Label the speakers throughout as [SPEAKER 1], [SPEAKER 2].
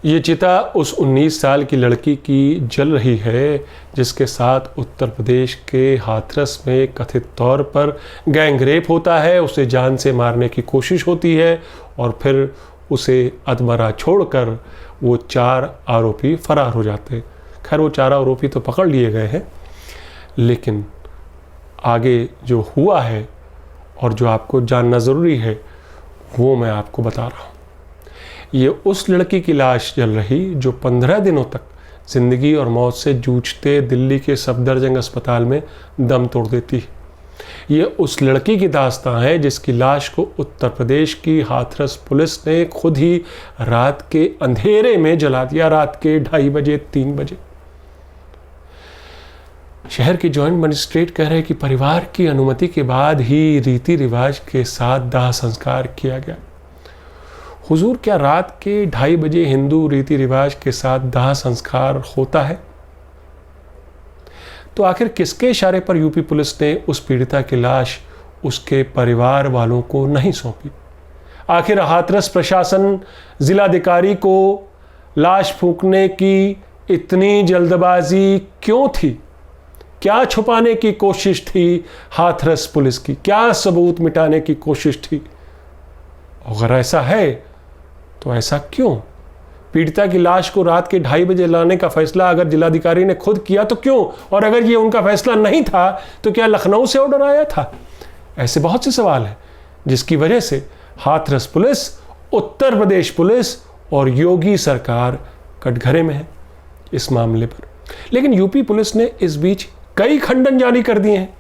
[SPEAKER 1] ये चिता उस 19 साल की लड़की की जल रही है जिसके साथ उत्तर प्रदेश के हाथरस में कथित तौर पर गैंगरेप होता है। उसे जान से मारने की कोशिश होती है और फिर उसे अधमरा छोड़कर वो 4 आरोपी फरार हो जाते हैं। खैर वो 4 आरोपी तो पकड़ लिए गए हैं, लेकिन आगे जो हुआ है और जो आपको जानना ज़रूरी है वो मैं आपको बता रहा हूँ। ये उस लड़की की लाश जल रही जो 15 दिनों तक ज़िंदगी और मौत से जूझते दिल्ली के सफदरजंग अस्पताल में दम तोड़ देती है। ये उस लड़की की दास्तां है जिसकी लाश को उत्तर प्रदेश की हाथरस पुलिस ने खुद ही रात के अंधेरे में जला दिया, रात के 2:30 बजे 3 बजे। शहर के जॉइंट मजिस्ट्रेट कह रहे हैं कि परिवार की अनुमति के बाद ही रीति रिवाज के साथ दाह संस्कार किया गया। हुजूर, क्या रात के 2:30 बजे हिंदू रीति रिवाज के साथ दाह संस्कार होता है? तो आखिर किसके इशारे पर यूपी पुलिस ने उस पीड़िता की लाश उसके परिवार वालों को नहीं सौंपी? आखिर हाथरस प्रशासन जिलाधिकारी को लाश फूंकने की इतनी जल्दबाजी क्यों थी? क्या छुपाने की कोशिश थी हाथरस पुलिस की? क्या सबूत मिटाने की कोशिश थी? अगर ऐसा है तो ऐसा क्यों? पीड़िता की लाश को रात के 2:30 बजे लाने का फैसला अगर जिलाधिकारी ने खुद किया तो क्यों? और अगर ये उनका फैसला नहीं था तो क्या लखनऊ से ऑर्डर आया था? ऐसे बहुत से सवाल हैं जिसकी वजह से हाथरस पुलिस, उत्तर प्रदेश पुलिस और योगी सरकार कटघरे में है इस मामले पर। लेकिन यूपी पुलिस ने इस बीच कई खंडन जारी कर दिए हैं।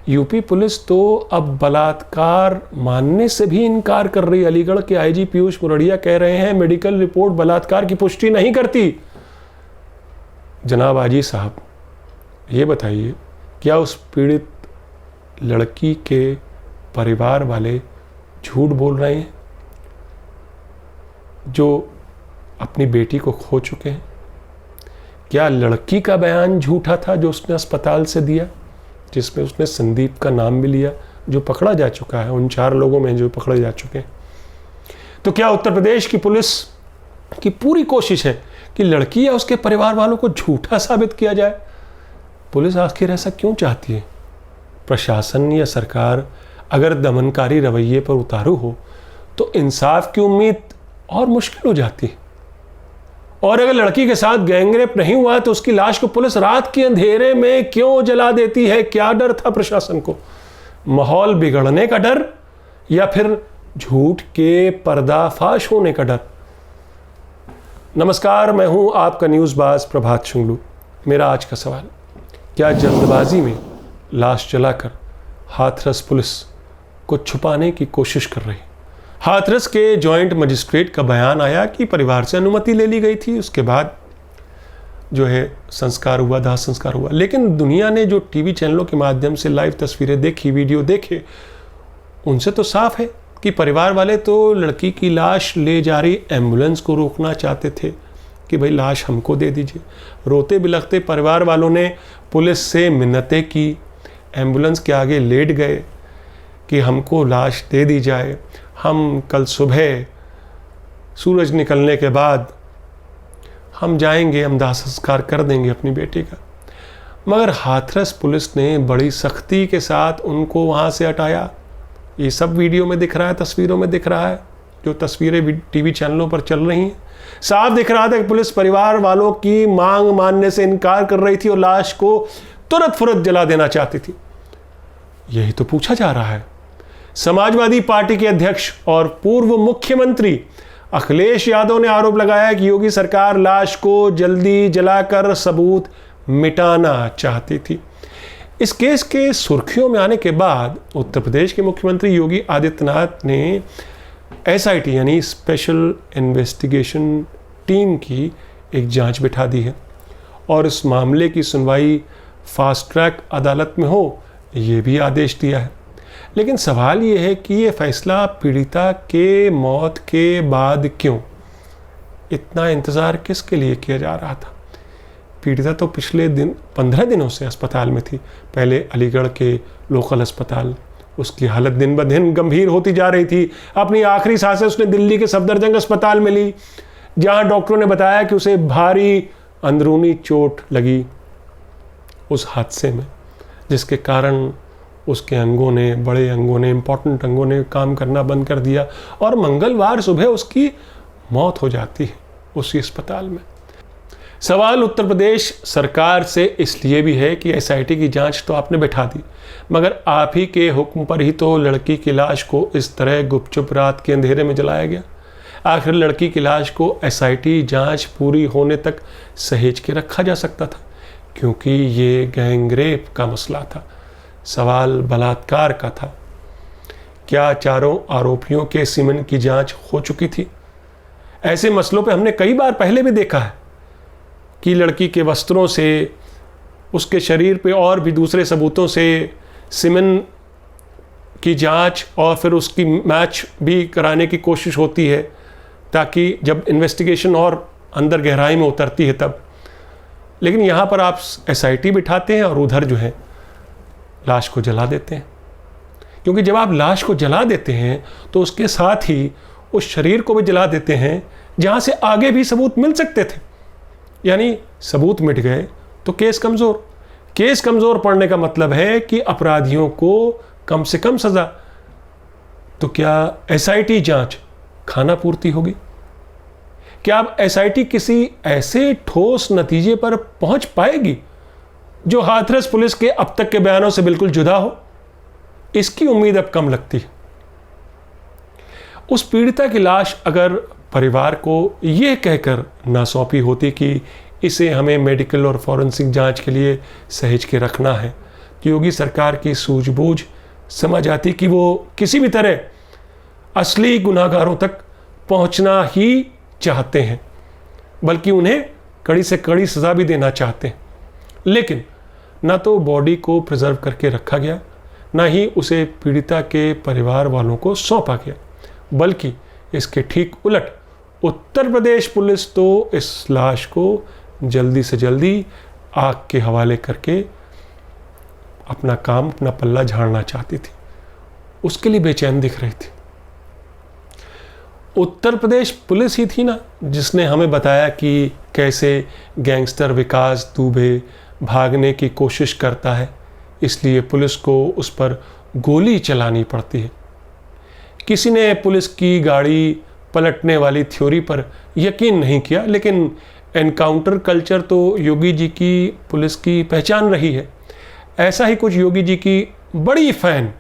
[SPEAKER 1] यूपी पुलिस तो अब बलात्कार मानने से भी इनकार कर रही। अलीगढ़ के आईजी पीयूष मुरड़िया कह रहे हैं मेडिकल रिपोर्ट बलात्कार की पुष्टि नहीं करती। जनाब आईजी साहब, ये बताइए, क्या उस पीड़ित लड़की के परिवार वाले झूठ बोल रहे हैं जो अपनी बेटी को खो चुके हैं? क्या लड़की का बयान झूठा था जो उसने अस्पताल से दिया, जिसमें उसने संदीप का नाम भी लिया, जो पकड़ा जा चुका है, उन 4 लोगों में जो पकड़े जा चुके हैं? तो क्या उत्तर प्रदेश की पुलिस की पूरी कोशिश है कि लड़की या उसके परिवार वालों को झूठा साबित किया जाए? पुलिस आखिर ऐसा क्यों चाहती है? प्रशासन या सरकार अगर दमनकारी रवैये पर उतारू हो तो इंसाफ की उम्मीद और मुश्किल हो जाती है। और अगर लड़की के साथ गैंगरेप नहीं हुआ तो उसकी लाश को पुलिस रात के अंधेरे में क्यों जला देती है? क्या डर था प्रशासन को? माहौल बिगड़ने का डर या फिर झूठ के पर्दाफाश होने का डर? नमस्कार, मैं हूं आपका न्यूज़बाज प्रभात शुंगलू। मेरा आज का सवाल, क्या जल्दबाजी में लाश जलाकर हाथरस पुलिस को छुपाने की कोशिश कर रही? हाथरस के जॉइंट मजिस्ट्रेट का बयान आया कि परिवार से अनुमति ले ली गई थी, उसके बाद जो है संस्कार हुआ, दाह संस्कार हुआ। लेकिन दुनिया ने जो टीवी चैनलों के माध्यम से लाइव तस्वीरें देखी, वीडियो देखे, उनसे तो साफ है कि परिवार वाले तो लड़की की लाश ले जा रही एम्बुलेंस को रोकना चाहते थे कि भाई लाश हमको दे दीजिए। रोते बिलखते परिवार वालों ने पुलिस से मिन्नतें की, एम्बुलेंस के आगे लेट गए कि हमको लाश दे दी जाए, हम कल सुबह सूरज निकलने के बाद हम जाएंगे, हम दाह संस्कार कर देंगे अपनी बेटी का। मगर हाथरस पुलिस ने बड़ी सख्ती के साथ उनको वहाँ से हटाया। ये सब वीडियो में दिख रहा है, तस्वीरों में दिख रहा है, जो तस्वीरें टीवी चैनलों पर चल रही हैं। साफ दिख रहा था कि पुलिस परिवार वालों की मांग मानने से इनकार कर रही थी और लाश को तुरंत फुरत जला देना चाहती थी। यही तो पूछा जा रहा है। समाजवादी पार्टी के अध्यक्ष और पूर्व मुख्यमंत्री अखिलेश यादव ने आरोप लगाया कि योगी सरकार लाश को जल्दी जलाकर सबूत मिटाना चाहती थी। इस केस के सुर्खियों में आने के बाद उत्तर प्रदेश के मुख्यमंत्री योगी आदित्यनाथ ने एसआईटी यानी स्पेशल इन्वेस्टिगेशन टीम की एक जांच बिठा दी है और इस मामले की सुनवाई फास्ट ट्रैक अदालत में हो, ये भी आदेश दिया है। लेकिन सवाल ये है कि ये फैसला पीड़िता के मौत के बाद क्यों? इतना इंतज़ार किसके लिए किया जा रहा था? पीड़िता तो पिछले 15 दिनों से अस्पताल में थी। पहले अलीगढ़ के लोकल अस्पताल, उसकी हालत दिन ब दिन गंभीर होती जा रही थी। अपनी आखिरी सांसें उसने दिल्ली के सफदरजंग अस्पताल में ली, जहां डॉक्टरों ने बताया कि उसे भारी अंदरूनी चोट लगी उस हादसे में, जिसके कारण उसके अंगों ने, बड़े अंगों ने, इंपॉर्टेंट अंगों ने काम करना बंद कर दिया और मंगलवार सुबह उसकी मौत हो जाती है उसी अस्पताल में। सवाल उत्तर प्रदेश सरकार से इसलिए भी है कि एसआईटी की जांच तो आपने बैठा दी, मगर आप ही के हुक्म पर ही तो लड़की की लाश को इस तरह गुपचुप रात के अंधेरे में जलाया गया। आखिर लड़की की लाश को एसआईटी जांच पूरी होने तक सहेज के रखा जा सकता था, क्योंकि ये गैंगरेप का मसला था, सवाल बलात्कार का था। क्या चारों आरोपियों के सीमेन की जांच हो चुकी थी? ऐसे मसलों पे हमने कई बार पहले भी देखा है कि लड़की के वस्त्रों से, उसके शरीर पे और भी दूसरे सबूतों से सीमेन की जांच और फिर उसकी मैच भी कराने की कोशिश होती है, ताकि जब इन्वेस्टिगेशन और अंदर गहराई में उतरती है तब। लेकिन यहाँ पर आप एसआईटी बिठाते हैं और उधर जो है लाश को जला देते हैं, क्योंकि जब आप लाश को जला देते हैं तो उसके साथ ही उस शरीर को भी जला देते हैं जहाँ से आगे भी सबूत मिल सकते थे। यानी सबूत मिट गए तो केस कमज़ोर। केस कमज़ोर पड़ने का मतलब है कि अपराधियों को कम से कम सज़ा। तो क्या एसआईटी जांच खाना पूर्ति होगी? क्या अब एसआईटी किसी ऐसे ठोस नतीजे पर पहुंच पाएगी जो हाथरस पुलिस के अब तक के बयानों से बिल्कुल जुदा हो? इसकी उम्मीद अब कम लगती है। उस पीड़िता की लाश अगर परिवार को यह कहकर ना सौंपी होती कि इसे हमें मेडिकल और फॉरेंसिक जांच के लिए सहेज के रखना है, तो योगी सरकार की सूझबूझ समझ आती कि वो किसी भी तरह असली गुनाहगारों तक पहुंचना ही चाहते हैं, बल्कि उन्हें कड़ी से कड़ी सज़ा भी देना चाहते हैं। लेकिन ना तो बॉडी को प्रिजर्व करके रखा गया, ना ही उसे पीड़िता के परिवार वालों को सौंपा गया, बल्कि इसके ठीक उलट उत्तर प्रदेश पुलिस तो इस लाश को जल्दी से जल्दी आग के हवाले करके अपना काम, अपना पल्ला झाड़ना चाहती थी। उसके लिए बेचैन दिख रही थी। उत्तर प्रदेश पुलिस ही थी ना जिसने हमें बताया कि कैसे गैंगस्टर विकास दुबे भागने की कोशिश करता है, इसलिए पुलिस को उस पर गोली चलानी पड़ती है। किसी ने पुलिस की गाड़ी पलटने वाली थ्योरी पर यकीन नहीं किया, लेकिन एनकाउंटर कल्चर तो योगी जी की पुलिस की पहचान रही है। ऐसा ही कुछ योगी जी की बड़ी फैन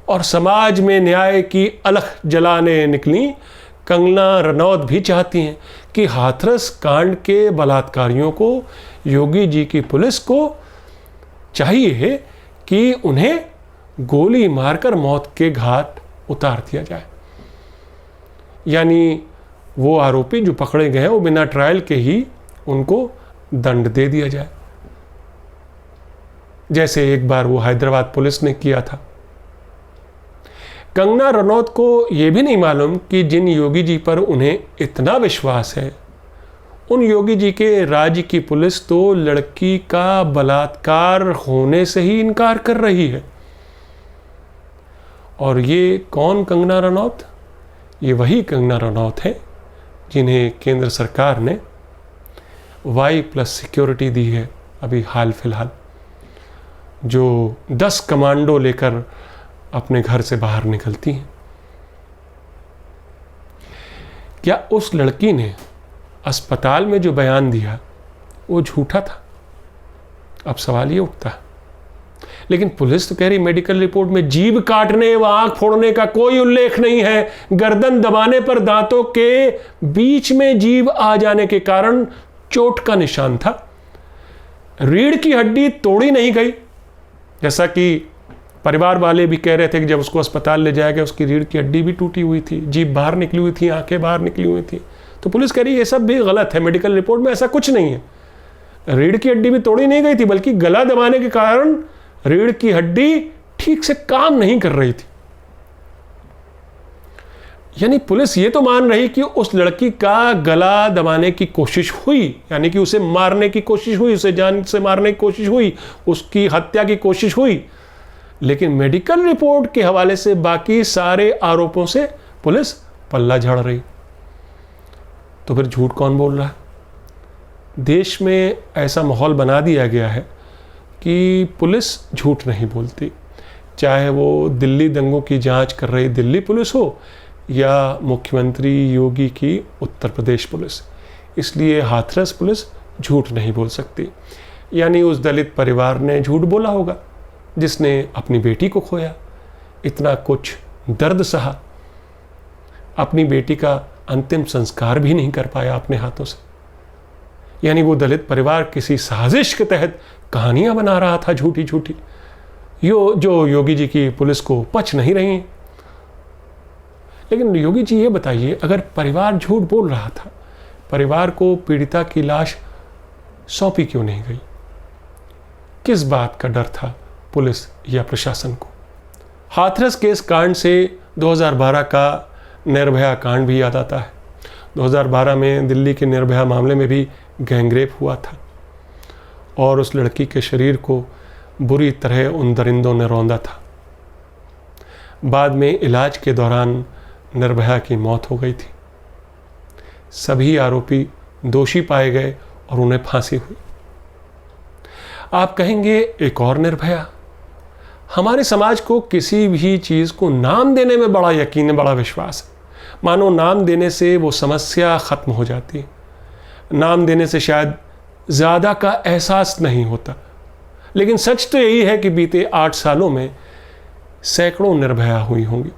[SPEAKER 1] और समाज में न्याय की अलख जलाने निकली कंगना रनौत भी चाहती हैं कि हाथरस कांड के बलात्कारियों को योगी जी की पुलिस को चाहिए कि उन्हें गोली मारकर मौत के घाट उतार दिया जाए। यानी वो आरोपी जो पकड़े गए हैं वो बिना ट्रायल के ही उनको दंड दे दिया जाए, जैसे एक बार वो हैदराबाद पुलिस ने किया था। कंगना रनौत को यह भी नहीं मालूम कि जिन योगी जी पर उन्हें इतना विश्वास है, उन योगी जी के राज्य की पुलिस तो लड़की का बलात्कार होने से ही इनकार कर रही है। और ये कौन कंगना रनौत? ये वही कंगना रनौत है जिन्हें केंद्र सरकार ने Y+ सिक्योरिटी दी है अभी हाल फिलहाल, जो 10 कमांडो लेकर अपने घर से बाहर निकलती हैं। क्या उस लड़की ने अस्पताल में जो बयान दिया वो झूठा था? अब सवाल ये उठता है। लेकिन पुलिस तो कह रही मेडिकल रिपोर्ट में जीभ काटने व आंख फोड़ने का कोई उल्लेख नहीं है। गर्दन दबाने पर दांतों के बीच में जीभ आ जाने के कारण चोट का निशान था। रीढ़ की हड्डी तोड़ी नहीं गई, जैसा कि परिवार वाले भी कह रहे थे कि जब उसको अस्पताल ले जाया गया उसकी रीढ़ की हड्डी भी टूटी हुई थी, जीभ बाहर निकली हुई थी, आंखें बाहर निकली हुई थी। तो पुलिस कह रही है ये सब भी गलत है, मेडिकल रिपोर्ट में ऐसा कुछ नहीं है। रीढ़ की हड्डी भी तोड़ी नहीं गई थी, बल्कि गला दबाने के कारण रीढ़ की हड्डी ठीक से काम नहीं कर रही थी। यानी पुलिस ये तो मान रही कि उस लड़की का गला दबाने की कोशिश हुई, यानी कि उसे मारने की कोशिश हुई, उसे जान से मारने की कोशिश हुई, उसकी हत्या की कोशिश हुई। लेकिन मेडिकल रिपोर्ट के हवाले से बाकी सारे आरोपों से पुलिस पल्ला झाड़ रही। तो फिर झूठ कौन बोल रहा है? देश में ऐसा माहौल बना दिया गया है कि पुलिस झूठ नहीं बोलती, चाहे वो दिल्ली दंगों की जांच कर रही दिल्ली पुलिस हो या मुख्यमंत्री योगी की उत्तर प्रदेश पुलिस। इसलिए हाथरस पुलिस झूठ नहीं बोल सकती। यानी उस दलित परिवार ने झूठ बोला होगा जिसने अपनी बेटी को खोया, इतना कुछ दर्द सहा, अपनी बेटी का अंतिम संस्कार भी नहीं कर पाया अपने हाथों से। यानी वो दलित परिवार किसी साजिश के तहत कहानियां बना रहा था झूठी झूठी, जो योगी जी की पुलिस को पच नहीं रही। लेकिन योगी जी ये बताइए, अगर परिवार झूठ बोल रहा था, परिवार को पीड़िता की लाश सौंपी क्यों नहीं गई? किस बात का डर था पुलिस या प्रशासन को? हाथरस केस कांड से 2012 का निर्भया कांड भी याद आता है। 2012 में दिल्ली के निर्भया मामले में भी गैंगरेप हुआ था और उस लड़की के शरीर को बुरी तरह उन दरिंदों ने रौंदा था। बाद में इलाज के दौरान निर्भया की मौत हो गई थी। सभी आरोपी दोषी पाए गए और उन्हें फांसी हुई। आप कहेंगे एक और निर्भया। हमारे समाज को किसी भी चीज़ को नाम देने में बड़ा यकीन है, बड़ा विश्वास है। मानो नाम देने से वो समस्या ख़त्म हो जाती है। नाम देने से शायद ज़्यादा का एहसास नहीं होता, लेकिन सच तो यही है कि बीते 8 सालों में सैकड़ों निर्भया हुई होंगी।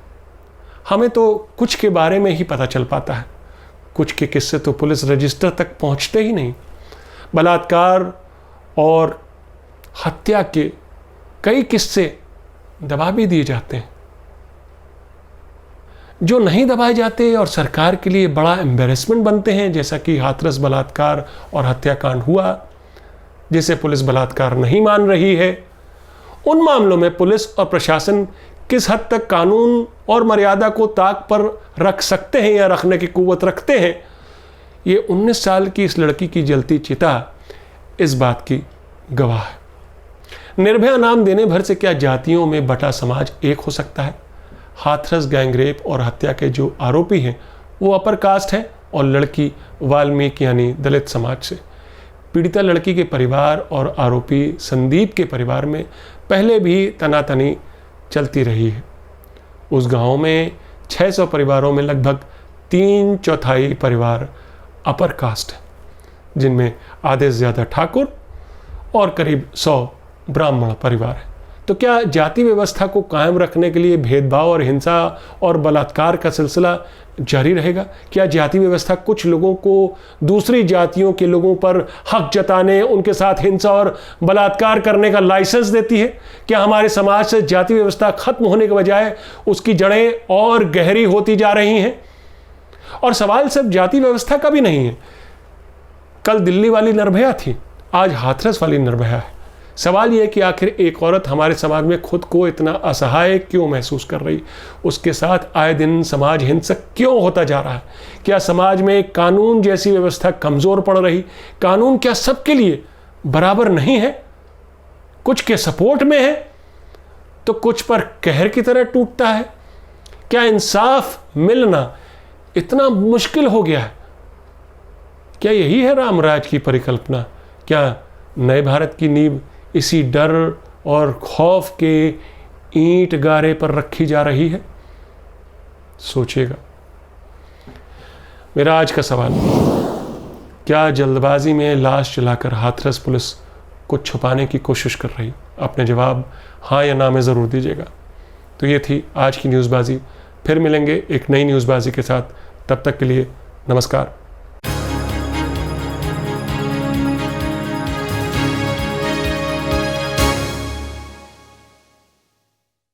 [SPEAKER 1] हमें तो कुछ के बारे में ही पता चल पाता है, कुछ के किस्से तो पुलिस रजिस्टर तक पहुंचते ही नहीं। बलात्कार और हत्या के कई किस्से दबा भी दिए जाते हैं। जो नहीं दबाए जाते और सरकार के लिए बड़ा एम्बेरसमेंट बनते हैं, जैसा कि हाथरस बलात्कार और हत्याकांड हुआ, जिसे पुलिस बलात्कार नहीं मान रही है, उन मामलों में पुलिस और प्रशासन किस हद तक कानून और मर्यादा को ताक पर रख सकते हैं या रखने की कुव्वत रखते हैं, ये 19 साल की इस लड़की की जलती चिता इस बात की गवाह है। निर्भया नाम देने भर से क्या जातियों में बटा समाज एक हो सकता है? हाथरस गैंगरेप और हत्या के जो आरोपी हैं वो अपर कास्ट है और लड़की वाल्मीकि यानी दलित समाज से। पीड़िता लड़की के परिवार और आरोपी संदीप के परिवार में पहले भी तनातनी चलती रही है। उस गांव में 600 परिवारों में लगभग 3/4 परिवार अपर कास्ट है, जिनमें आधे से ज़्यादा ठाकुर और करीब 100 ब्राह्मण परिवार है। तो क्या जाति व्यवस्था को कायम रखने के लिए भेदभाव और हिंसा और बलात्कार का सिलसिला जारी रहेगा? क्या जाति व्यवस्था कुछ लोगों को दूसरी जातियों के लोगों पर हक जताने, उनके साथ हिंसा और बलात्कार करने का लाइसेंस देती है? क्या हमारे समाज से जाति व्यवस्था खत्म होने के बजाय उसकी जड़ें और गहरी होती जा रही हैं? और सवाल सिर्फ जाति व्यवस्था का भी नहीं है। कल दिल्ली वाली निर्भया थी, आज हाथरस वाली निर्भया है। सवाल यह है कि आखिर एक औरत हमारे समाज में खुद को इतना असहाय क्यों महसूस कर रही? उसके साथ आए दिन समाज हिंसक क्यों होता जा रहा है? क्या समाज में कानून जैसी व्यवस्था कमज़ोर पड़ रही? कानून क्या सबके लिए बराबर नहीं है? कुछ के सपोर्ट में है तो कुछ पर कहर की तरह टूटता है। क्या इंसाफ मिलना इतना मुश्किल हो गया है? क्या यही है रामराज की परिकल्पना? क्या नए भारत की नींव इसी डर और खौफ के ईंट गारे पर रखी जा रही है? सोचिएगा। मेरा आज का सवाल, क्या जल्दबाजी में लाश जलाकर हाथरस पुलिस को छुपाने की कोशिश कर रही? अपने जवाब हाँ या ना में ज़रूर दीजिएगा। तो ये थी आज की न्यूज़बाजी। फिर मिलेंगे एक नई न्यूज़बाजी के साथ। तब तक के लिए नमस्कार।